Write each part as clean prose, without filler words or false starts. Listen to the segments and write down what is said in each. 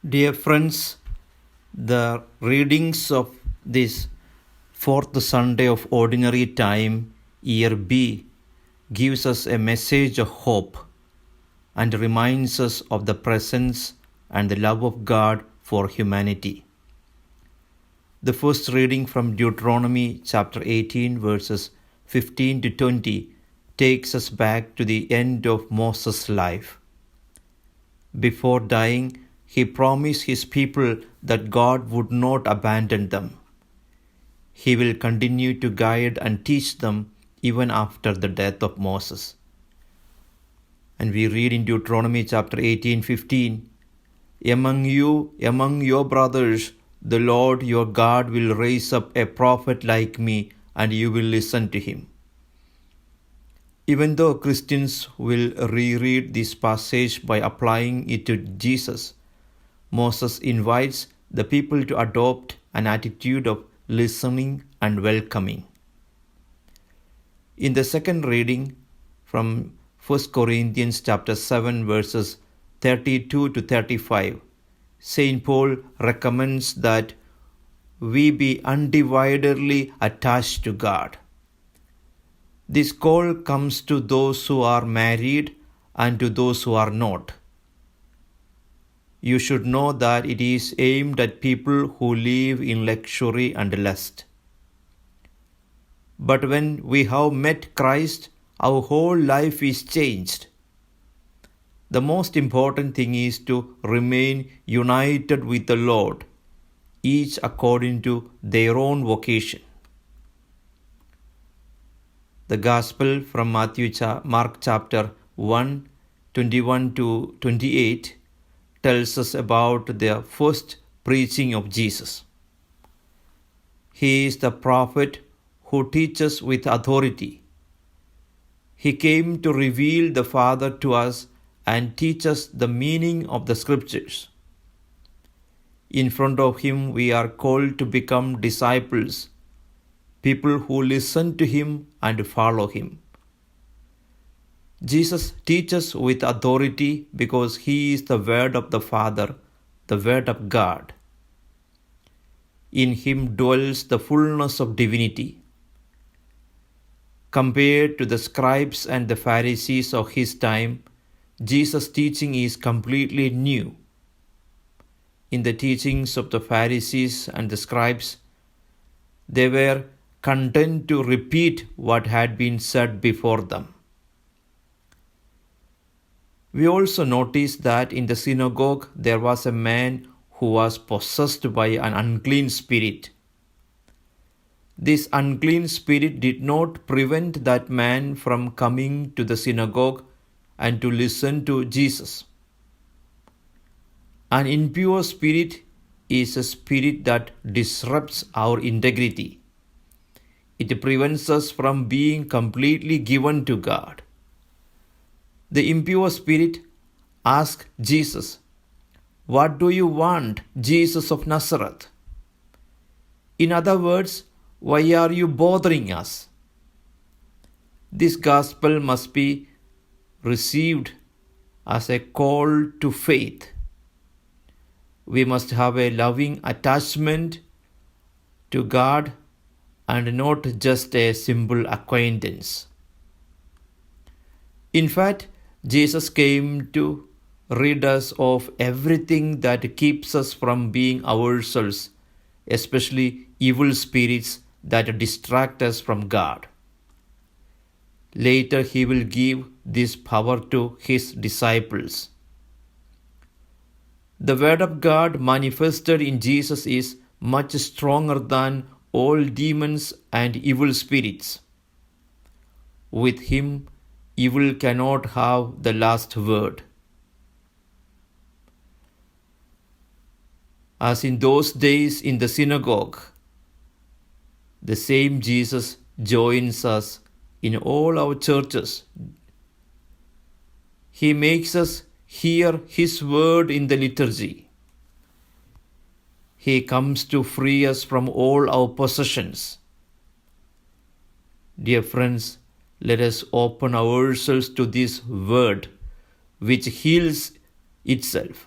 Dear friends, the readings of this fourth Sunday of Ordinary Time, Year B, gives us a message of hope and reminds us of the presence and the love of God for humanity. The first reading from Deuteronomy chapter 18, verses 15 to 20, takes us back to the end of Moses' life. Before dying, he promised his people that God would not abandon them. He will continue to guide and teach them even after the death of Moses. And we read in Deuteronomy chapter 18:15, among your brothers, the Lord your God will raise up a prophet like me, and you will listen to him. Even though Christians will reread this passage by applying it to Jesus, Moses invites the people to adopt an attitude of listening and welcoming. In the second reading from 1 Corinthians chapter 7 verses 32 to 35, St. Paul recommends that we be undividedly attached to God. This call comes to those who are married and to those who are not. You should know that it is aimed at people who live in luxury and lust. But when we have met Christ, our whole life is changed. The most important thing is to remain united with the Lord, each according to their own vocation. The Gospel from Mark chapter 1, 21 to 28 tells us about the first preaching of Jesus. He is the prophet who teaches with authority. He came to reveal the Father to us and teach us the meaning of the Scriptures. In front of him, we are called to become disciples, people who listen to him and follow him. Jesus teaches with authority because he is the Word of the Father, the Word of God. In him dwells the fullness of divinity. Compared to the scribes and the Pharisees of his time, Jesus' teaching is completely new. In the teachings of the Pharisees and the scribes, they were content to repeat what had been said before them. We also notice that in the synagogue there was a man who was possessed by an unclean spirit. This unclean spirit did not prevent that man from coming to the synagogue and to listen to Jesus. An impure spirit is a spirit that disrupts our integrity. It prevents us from being completely given to God. The impure spirit asked Jesus, "What do you want, Jesus of Nazareth?" In other words, why are you bothering us? This gospel must be received as a call to faith. We must have a loving attachment to God and not just a simple acquaintance. In fact, Jesus came to rid us of everything that keeps us from being ourselves, especially evil spirits that distract us from God. Later, he will give this power to his disciples. The Word of God manifested in Jesus is much stronger than all demons and evil spirits. With him, evil cannot have the last word. As in those days in the synagogue, the same Jesus joins us in all our churches. He makes us hear his word in the liturgy. He comes to free us from all our possessions. Dear friends, let us open ourselves to this word which heals itself.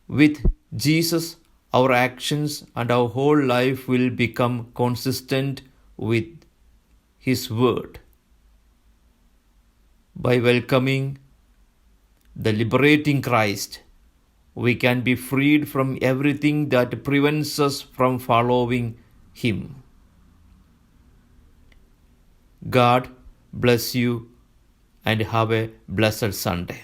With Jesus, our actions and our whole life will become consistent with His Word. By welcoming the liberating Christ, we can be freed from everything that prevents us from following Him. God bless you and have a blessed Sunday.